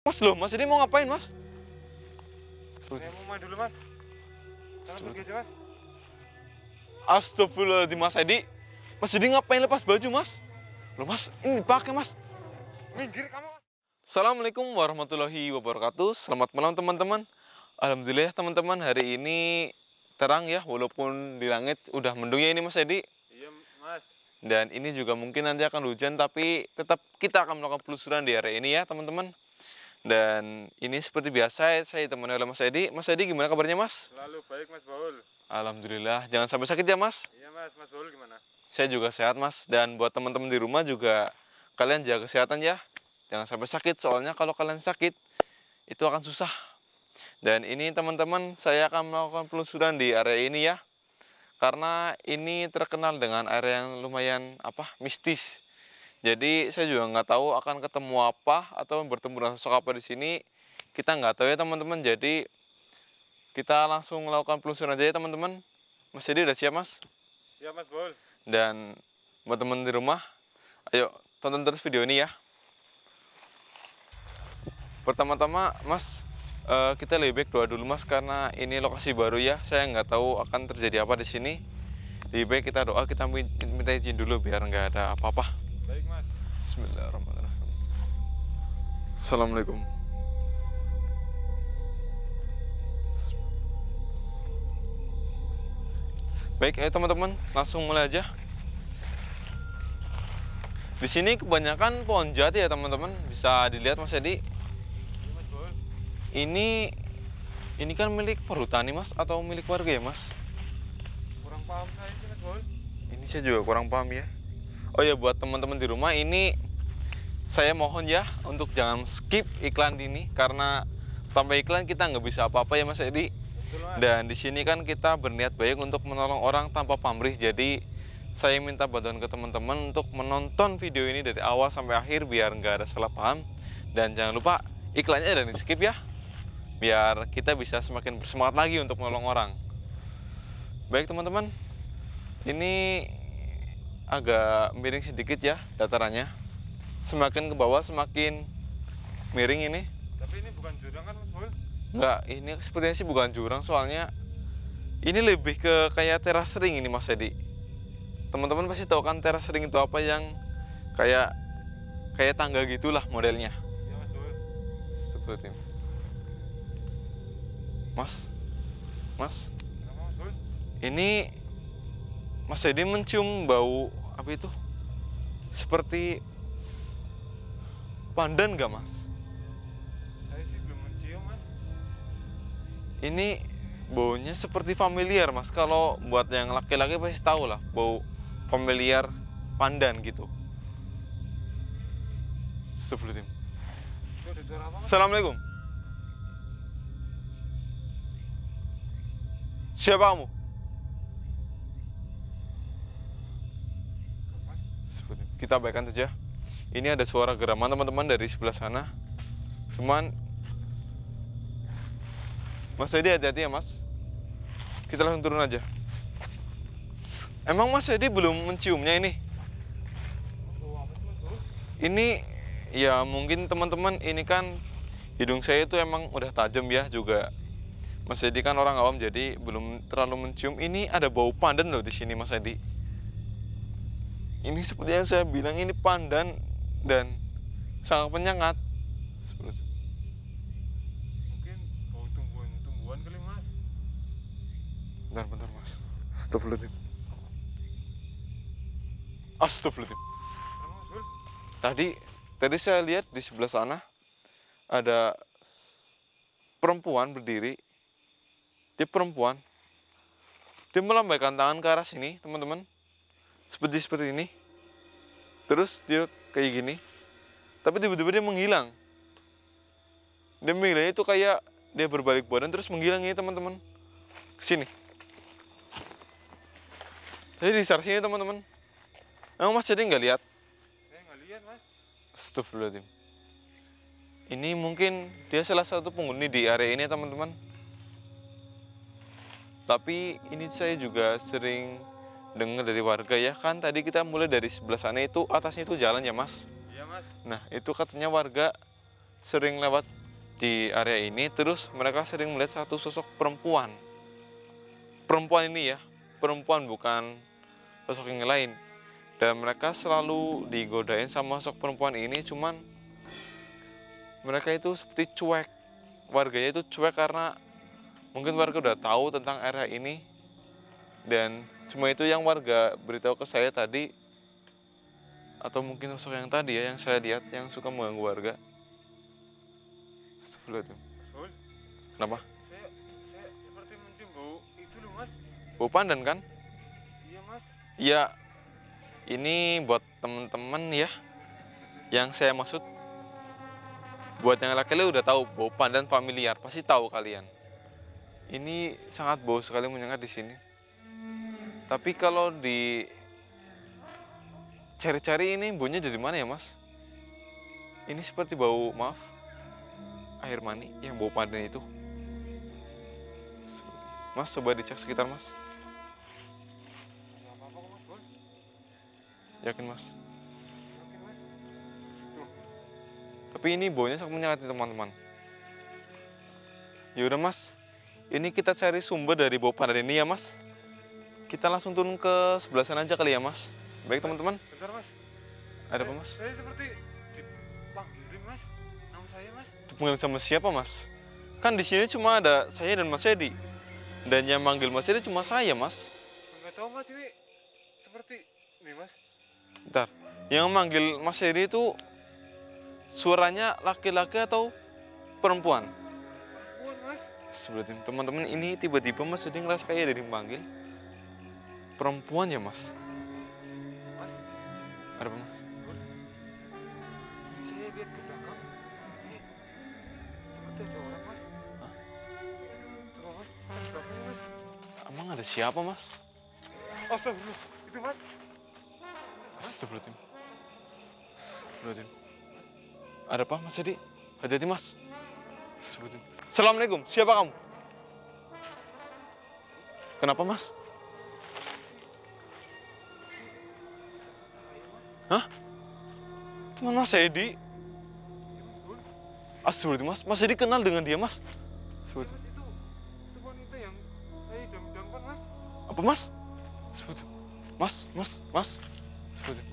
Mas loh, Mas ini mau ngapain, Mas? Saya mau main dulu, Mas. Jangan pergi aja, Mas. Astagfirullahaladzim, Mas Edi. Mas Edi ngapain lepas baju, Mas? Loh, Mas, ini dipakai, Mas. Minggir kamu, Mas. Assalamualaikum warahmatullahi wabarakatuh. Selamat malam, teman-teman. Alhamdulillah, teman-teman, hari ini terang ya, walaupun di langit udah mendung ya ini, Mas Edi. Iya, Mas. Dan ini juga mungkin nanti akan hujan, tapi tetap kita akan melakukan penelusuran di area ini ya, teman-teman. Dan ini seperti biasa, saya ditemani oleh Mas Edi. Mas Edi, gimana kabarnya, Mas? Selalu baik, Mas Baul. Alhamdulillah, jangan sampai sakit ya, Mas. Iya, Mas. Mas Baul gimana? Saya juga sehat, Mas. Dan buat teman-teman di rumah juga, kalian jaga kesehatan ya. Jangan sampai sakit, soalnya kalau kalian sakit, itu akan susah. Dan ini teman-teman, saya akan melakukan penelusuran di area ini ya. Karena ini terkenal dengan area yang lumayan mistis. Jadi saya juga nggak tahu akan ketemu apa atau bertemu dengan sosok apa di sini. Kita nggak tahu ya teman-teman. Jadi kita langsung melakukan penelusuran aja ya teman-teman. Mas Edi udah siap, Mas? Siap, Mas Baul. Dan buat teman di rumah, ayo tonton terus video ini ya. Pertama-tama, Mas, kita lebih baik doa dulu, Mas, karena ini lokasi baru ya. Saya nggak tahu akan terjadi apa di sini. Lebih baik kita doa, kita minta izin dulu biar nggak ada apa-apa. Baik, Mas. Bismillahirrahmanirrahim. Assalamualaikum. Baik, ayo teman-teman, langsung mulai aja. Di sini kebanyakan pohon jati ya teman-teman, bisa dilihat Mas Edi. Iya, Mas Baul. Ini kan milik perhutani, Mas, atau milik warga ya, Mas? Kurang paham saya sih, Mas Baul. Ini saya juga kurang paham ya. Oh ya, buat teman-teman di rumah ini saya mohon ya untuk jangan skip iklan ini karena tanpa iklan kita nggak bisa apa-apa ya, Mas Edi. Betul, Mas. Dan di sini kan kita berniat baik untuk menolong orang tanpa pamrih. Jadi saya minta bantuan ke teman-teman untuk menonton video ini dari awal sampai akhir biar nggak ada salah paham. Dan jangan lupa iklannya dan di skip ya, biar kita bisa semakin bersemangat lagi untuk menolong orang. Baik teman-teman, ini agak miring sedikit ya datarannya. Semakin ke bawah semakin miring ini. Tapi ini bukan jurang kan, Mas Baul? Enggak, ini sepertinya sih bukan jurang, soalnya ini lebih ke kayak teras ring ini, Mas Edi. Teman-teman pasti tahu kan teras ring itu apa, yang kayak tangga gitulah modelnya. Iya, Mas Baul. Seperti ini. Mas, Kenapa, Mas Baul? ini Mas Edi mencium bau apa itu? Seperti pandan nggak, Mas? Saya sih belum mencium, Mas. Ini baunya seperti familiar, Mas. Kalau buat yang laki-laki pasti tahu lah bau familiar pandan gitu. Seperti ini. Itu ada suara apa, Mas? Assalamualaikum. Siapa kamu? Mas. Seperti ini. Kita abaikan saja. Ini ada suara geraman teman-teman dari sebelah sana. Cuman Mas Edi hati-hati ya, Mas. Kita langsung turun aja. Emang Mas Edi belum menciumnya ini? Bau apa sih, Mas Baul? Ini ya mungkin teman-teman, ini kan hidung saya itu emang udah tajam ya juga. Mas Edi kan orang awam jadi belum terlalu mencium. Ini ada bau pandan loh di sini, Mas Edi. Ini seperti yang saya bilang, ini pandan dan sangat penyengat. Seperti itu. Mungkin bau tumbuhan kali, Mas. Bentar, Mas. Astagfirullahaladzim. Astagfirullahaladzim. Kenapa, Mas Baul? Tadi saya lihat di sebelah sana ada perempuan berdiri. Dia perempuan. Dia melambaikan tangan ke arah sini, teman-teman. Seperti ini. Terus dia kayak gini. Tapi tiba-tiba dia menghilang. Dia menghilang itu kayak dia berbalik badan terus menghilang ya, teman-teman. Kesini. Tadi di searah sini, teman-teman. Emang Mas jadi nggak lihat? Saya nggak lihat, Mas. Astagfirullahaladzim. Ini mungkin dia salah satu penghuni di area ini, teman-teman. Tapi ini saya juga sering dengar dari warga ya. Kan tadi kita mulai dari sebelah sana itu, atasnya itu jalan ya, Mas. Iya, Mas. Nah, itu katanya warga sering lewat di area ini, terus mereka sering melihat satu sosok perempuan. Perempuan ini ya, perempuan bukan sosok yang lain. Dan mereka selalu digodain sama sosok perempuan ini, cuman mereka itu seperti cuek. Warganya itu cuek karena mungkin warga udah tahu tentang area ini. Dan cuma itu yang warga beritahu ke saya tadi. Atau mungkin sosok yang tadi ya, yang saya lihat, yang suka mengganggu warga. Astagfirullahaladzim. Mas Bul, Kenapa? saya seperti mencium bau itu loh Mas. Bau pandan kan? Iya Mas. Ya, ini buat temen-temen ya, yang saya maksud. Buat yang laki-laki udah tahu bau pandan familiar, pasti tahu kalian. Ini sangat bau sekali menyengat di sini. Tapi kalau di cari-cari ini baunya dari mana ya Mas? Ini seperti bau, maaf, air mani yang bau pandan itu. Mas, coba dicek sekitar Mas. Nggak apa-apa kok Mas Bul. Yakin Mas? Oke Mas. Tuh, Tapi ini baunya sangat menyengat nih teman-teman. Ya udah Mas, ini kita cari sumber dari bau pandan ini ya Mas. Kita langsung turun ke sebelah sana aja kali ya Mas. Baik teman-teman. bentar Mas. Ada apa Mas? Saya seperti dipanggilin Mas. Nama saya Mas. Dipanggil sama siapa Mas? Kan di sini cuma ada saya dan Mas Edi. Dan yang manggil Mas Edi cuma saya Mas. Nggak tahu Mas, ini seperti ini Mas. Bentar, yang manggil Mas Edi itu suaranya laki-laki atau perempuan? Perempuan Mas. Sebenarnya teman-teman, ini tiba-tiba Mas Edi ngerasa kayak ada dipanggil perempuan ya Mas. Mas, Ada apa Mas? Bul. Ini saya lihat ke belakang. Ini seperti ada orang Mas. Hah? Coba Mas, ke belakangnya Mas. Emang ada siapa Mas? Astagfirullah, itu Mas. Astagfirullahaladzim. Astagfirullahaladzim. Ada apa Mas Edi? Hati-hati Mas. Astagfirullahaladzim. Assalamualaikum, siapa kamu? Kenapa Mas? Hah? Teman Mas Edi? Iya Mas Bul. Astagfirullahaladzim Mas. Mas Edi kenal dengan dia Mas? Mas, itu wanita yang saya idam-idamkan Mas. Apa Mas? Astagfirullahaladzim. Mas. Astagfirullahaladzim.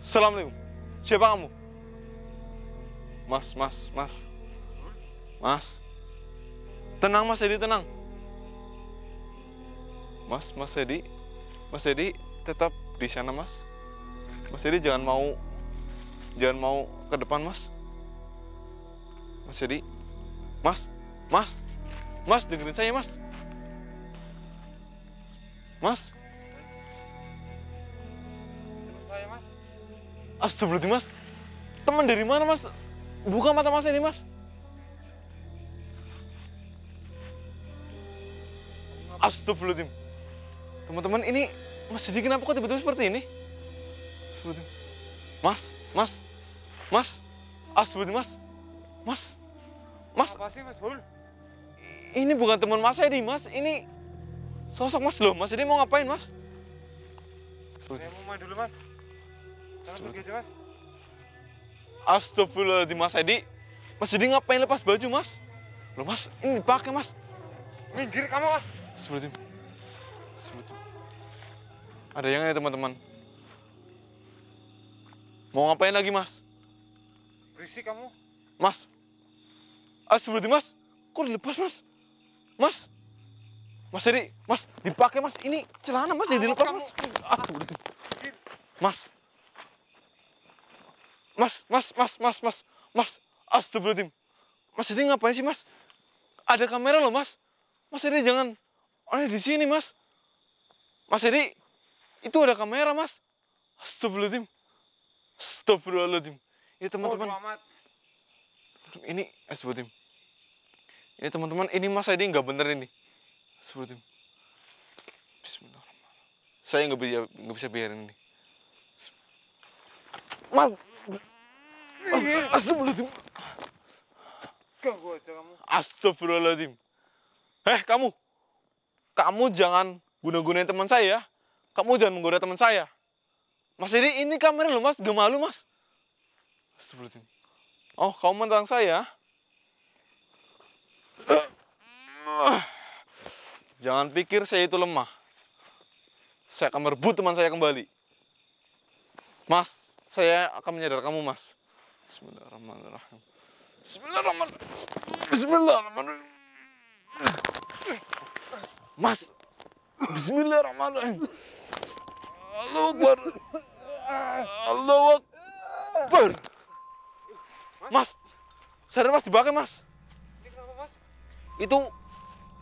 Assalamualaikum. Siapa kamu? Mas. Tenang Mas Edi, tenang. Mas Edi. Mas Edi tetap di sana Mas. Mas Edi jangan mau ke depan Mas. Mas Edi. Mas dengerin saya Mas. Mas. Teman saya Mas. Astagfirullahaladzim Mas. Teman dari mana Mas? Buka mata Mas ini Mas. Astagfirullahaladzim. Teman-teman, ini Mas Edi kenapa kok tiba-tiba seperti ini? Astagfirullahaladzim. Mas. Astagfirullahaladzim Mas. Mas, Apa sih Mas Bul? ini bukan teman Mas Edi Mas. Ini sosok Mas loh. Mas Edi mau ngapain Mas? Saya mau main dulu Mas. Jangan pergi aja Mas. Astagfirullahaladzim Mas Edi. Mas Edi ngapain lepas baju Mas? Loh Mas, ini dipakai Mas. Minggir kamu Mas. Astagfirullahaladzim. Ada yang ini teman-teman. Mau ngapain lagi Mas? Berisik kamu. Mas. Astagfirullahaladzim Mas. Kok dilepas Mas? Mas Edi, Mas dipakai Mas. Ini celana Mas jadi dilepas Mas. Astagfirullahaladzim. Mas. Astagfirullahaladzim. Mas Edi ngapain sih Mas? Ada kamera loh Mas. Mas Edi jangan aneh di sini Mas. Mas Edi, itu ada kamera Mas. Astagfirullahaladzim. Ini teman-teman. Bodoh amat. Ini astagfirullahaladzim. Ini teman-teman, ini Mas Edi nggak bener ini. Astagfirullahaladzim. Bismillahirrahmanirrahim. Saya nggak bisa biarin ini. Mas. Astagfirullahaladzim. Ganggu aja kamu. Astagfirullahaladzim. Kamu. Kamu jangan guna-gunain teman saya. Kamu jangan menggoda teman saya. Mas Edi, ini kamera loh Mas, gak malu Mas. Astagfirullahaladzim. Oh, kamu menentang saya? Jangan pikir saya itu lemah. Saya akan merebut teman saya kembali. Mas, saya akan menyadar kamu, Mas. Bismillahirrahmanirrahim. Bismillahirrahmanirrahim. Bismillahirrahmanirrahim. Mas, Bismillahirrahmanirrahim. Allahu Akbar. Allahu Akbar. Mas, sadar Mas, dibakar Mas. Ini kenapa Mas? Itu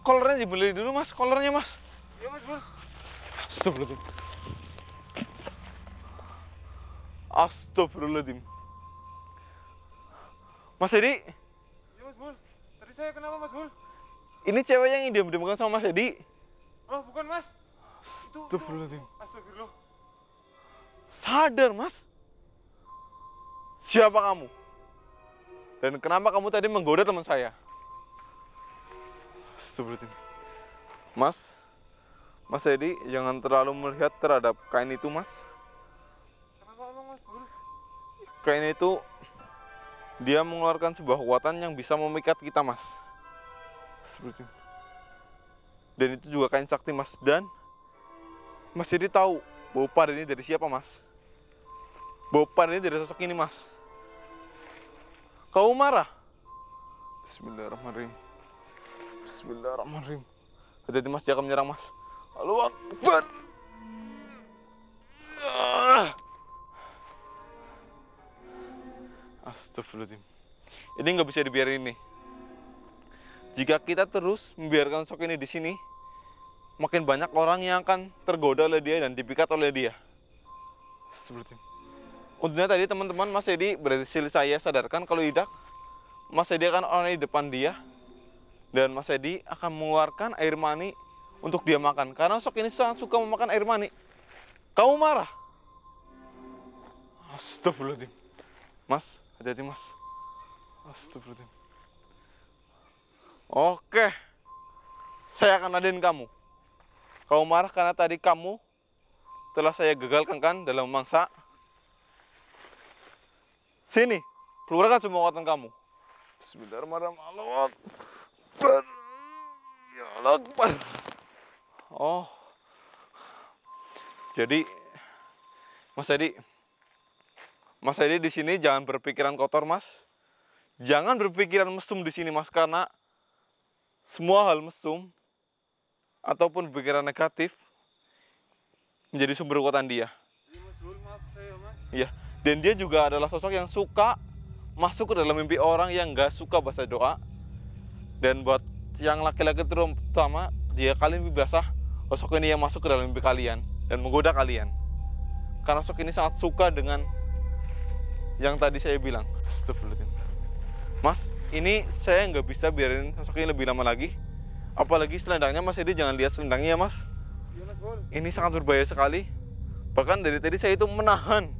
kolornya dibeli dulu Mas, kolornya Mas. Iya Mas Bul. Astagfirullahaladzim. Astagfirullahaladzim. Mas Edi, Iya Mas Bul. Tadi saya kenapa Mas Bul? ini cewek yang diam-diamkan sama Mas Edi. Oh bukan Mas. Astagfirullahaladzim. Astagfirullah. Sadar Mas. Siapa kamu? Dan kenapa kamu tadi menggoda teman saya? Astagfirullahaladzim. Mas Edi, jangan terlalu melihat terhadap kain itu Mas. Kenapa emang Mas Bul? Kain itu, dia mengeluarkan sebuah kekuatan yang bisa memikat kita Mas. Seperti itu. Dan itu juga kain sakti Mas. Dan Mas Edi tahu bau pad ini dari siapa Mas? Bau pad ini dari sosok ini Mas. Kau marah? Bismillahirrahmanirrahim. Bismillahirrahmanirrahim. Hati-hati Mas, dia akan menyerang Mas. Allahu Akbar. Astagfirullahaladzim. Ini nggak bisa dibiarin ini. Jika kita terus membiarkan sosok ini di sini, makin banyak orang yang akan tergoda oleh dia dan dipikat oleh dia. Astagfirullahaladzim. Untungnya tadi teman-teman Mas Edi berhasil saya sadarkan kalau tidak, Mas Edi akan orang di depan dia dan Mas Edi akan mengeluarkan air mani untuk dia makan. Karena sosok ini sangat suka memakan air mani. Kamu marah? Astagfirullahaladzim. Mas, hati-hati Mas. Astagfirullahaladzim. Oke, saya akan ladenin kamu. Kamu marah karena tadi kamu telah saya gagalkan kan dalam memangsa. Sini, keluarkan semua kekuatan kamu. Bismillahirrahmanirrahim. Allahu Akbar. Ya Allah Akbar. Oh. Jadi Mas Edi di sini jangan berpikiran kotor, Mas. Jangan berpikiran mesum di sini, Mas, karena semua hal mesum ataupun pikiran negatif menjadi sumber kekuatan dia. Iya Mas Bul, maaf saya Mas. Iya, dan dia juga adalah sosok yang suka masuk ke dalam mimpi orang yang nggak suka baca doa. Dan buat yang laki-laki terutama, jika kalian mimpi basah, sosok ini yang masuk ke dalam mimpi kalian dan menggoda kalian. Karena sosok ini sangat suka dengan yang tadi saya bilang. Astagfirullahaladzim. Mas, ini saya nggak bisa biarin sosok ini lebih lama lagi. Apalagi selendangnya, Mas Edi jangan lihat selendangnya ya, Mas. Iya Mas Bul. Ini sangat berbahaya sekali. Bahkan dari tadi saya itu menahan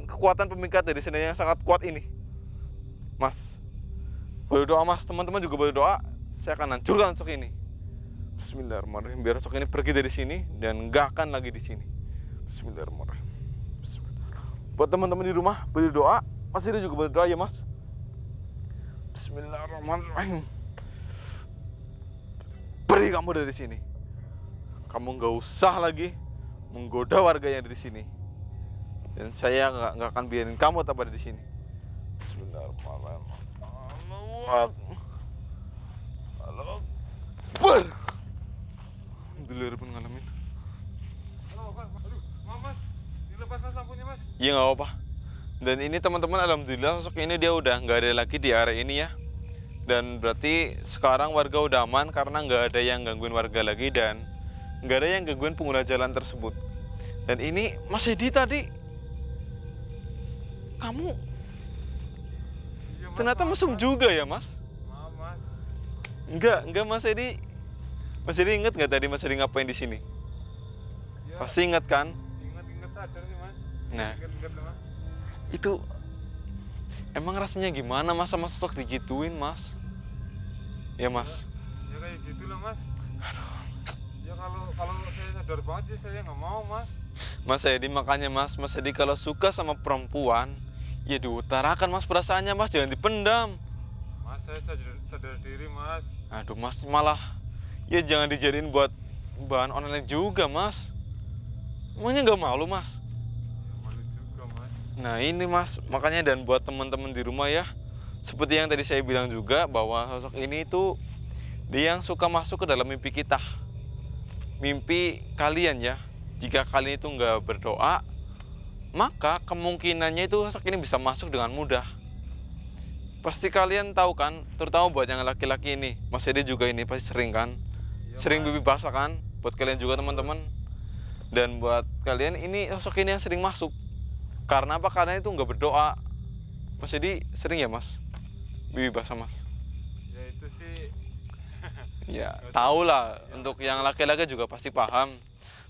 kekuatan pemikat dari selendang yang sangat kuat ini. Mas, boleh doa Mas, teman-teman juga boleh doa. Saya akan hancurkan sosok ini. Bismillahirrahmanirrahim. Biar sosok ini pergi dari sini dan nggak akan lagi di sini. Bismillahirrahmanirrahim. Bismillahirrahmanirrahim. Buat teman-teman di rumah boleh doa. Mas Edi juga boleh doa ya Mas. Bismillahirrahmanirrahim. Pergi kamu dari sini. Kamu nggak usah lagi menggoda warga yang ada di sini. Dan saya nggak akan biarin kamu tetap ada di sini. Bismillahirrahmanirrahim. Allahu Akbar. Alhamdulillahirabbil alamin. Halo, aduh, maaf Mas. Dilepas Mas lampunya Mas. Iya nggak apa-apa. Dan ini teman-teman, alhamdulillah sosok ini dia udah nggak ada lagi di area ini ya. Dan berarti sekarang warga udah aman karena nggak ada yang gangguin warga lagi dan nggak ada yang gangguin pengguna jalan tersebut. Dan ini Mas Edi tadi, kamu Iya, Mas, ternyata maaf, mesum Mas. juga ya Mas? Maaf Mas. Enggak Mas Edi. Mas Edi inget nggak tadi Mas Edi ngapain di sini? Ya, Pasti inget kan? ingat sadar sih Mas. Nah. Ingat Mas. Itu emang rasanya gimana Mas sama sosok digituin Mas? Ya Mas. Ya kayak gitu lah Mas. Aduh. Ya kalau saya sadar banget ya saya nggak mau Mas. Mas Edi makanya Mas Edi kalau suka sama perempuan Ya diutarakan mas perasaannya mas, jangan dipendam. Mas, saya sadar diri, Mas. Aduh mas, malah ya jangan dijadiin buat bahan online juga mas. Emangnya nggak malu mas? Ya malu juga, Mas. Nah ini mas, makanya dan buat teman-teman di rumah ya, seperti yang tadi saya bilang juga bahwa sosok ini itu dia yang suka masuk ke dalam mimpi kita. Mimpi kalian ya. Jika kalian itu nggak berdoa, maka kemungkinannya itu sosok ini bisa masuk dengan mudah. Pasti kalian tahu kan, terutama buat yang laki-laki ini, Mas Edi juga ini pasti sering kan, Iya, sering Mas. bibi basah kan, buat kalian juga teman-teman. Dan buat kalian ini sosok ini yang sering masuk. Karena apa? Karena itu nggak berdoa. Mas Edi sering ya mas, bibi basah mas. Ya itu sih. Ya, tahu lah. Untuk yang laki-laki juga pasti paham.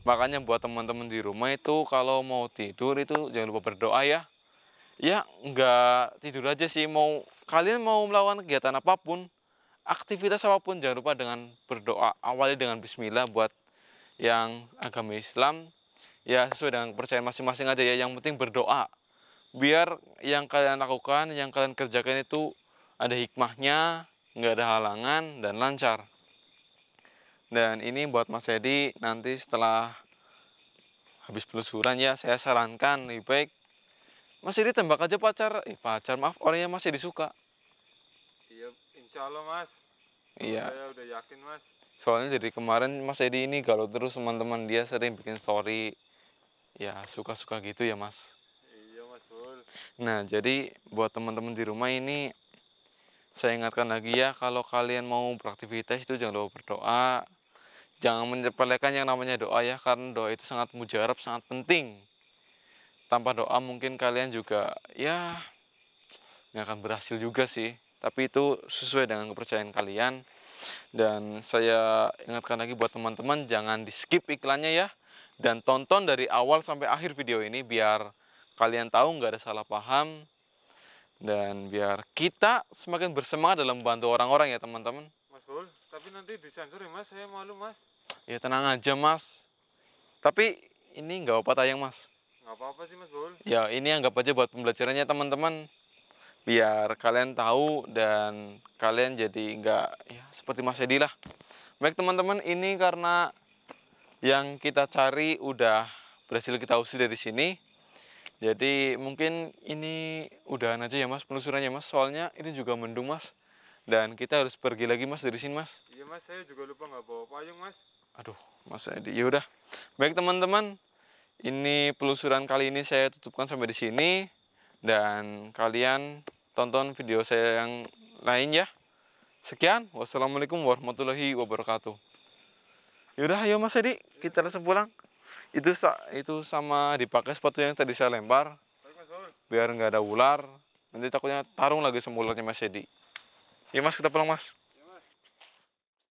Makanya buat teman-teman di rumah itu kalau mau tidur itu jangan lupa berdoa ya. Ya, nggak tidur aja sih. Kalian mau melakukan kegiatan apapun, aktivitas apapun, jangan lupa dengan berdoa. Awali dengan Bismillah buat yang agama Islam. Ya, sesuai dengan kepercayaan masing-masing aja ya. Yang penting berdoa. Biar yang kalian lakukan, yang kalian kerjakan itu ada hikmahnya, nggak ada halangan, dan lancar. Dan ini buat Mas Edi, nanti setelah habis penelusuran ya, saya sarankan lebih baik Mas Edi tembak aja pacar, maaf, orangnya Mas Edi suka. Iya, insya Allah, Mas. Iya, Saya udah yakin, Mas. soalnya dari kemarin Mas Edi ini kalau terus teman-teman dia sering bikin story, ya suka-suka gitu ya Mas. Iya, Mas Bul. Nah, jadi buat teman-teman di rumah ini, saya ingatkan lagi ya, kalau kalian mau beraktivitas itu jangan lupa berdoa. Jangan menyepelekan yang namanya doa ya, karena doa itu sangat mujarab, sangat penting. Tanpa doa mungkin kalian juga ya nggak akan berhasil juga sih. Tapi itu sesuai dengan kepercayaan kalian. Dan saya ingatkan lagi buat teman-teman, jangan di skip iklannya ya. Dan tonton dari awal sampai akhir video ini biar kalian tahu nggak ada salah paham. Dan biar kita semakin bersemangat dalam membantu orang-orang ya teman-teman. Mas Bul, tapi nanti disensor ya, Mas. Saya malu, Mas. Ya tenang aja mas. Tapi ini nggak apa tayang mas. Nggak apa-apa sih, Mas Bul. Ya ini anggap aja buat pembelajarannya teman-teman. Biar kalian tahu dan kalian jadi nggak ya seperti Mas Edi lah. Baik teman-teman, ini karena yang kita cari udah berhasil kita usir dari sini. Jadi mungkin ini udahan aja ya mas penelusurannya mas. Soalnya ini juga mendung mas. Dan kita harus pergi lagi mas dari sini mas. Iya, Mas. Saya juga lupa nggak bawa payung, Mas. Aduh, Mas Edi, ya udah. Baik teman-teman, ini penelusuran kali ini saya tutupkan sampai di sini dan kalian tonton video saya yang lain ya. Sekian, wassalamualaikum warahmatullahi wabarakatuh. Yaudah, ayo Mas Edi, kita langsung pulang. Itu sama dipakai sepatu yang tadi saya lempar, Baik, Mas Bul. biar nggak ada ular. Nanti takutnya tarung lagi sama ularnya Mas Edi. Ya Mas, kita pulang Mas.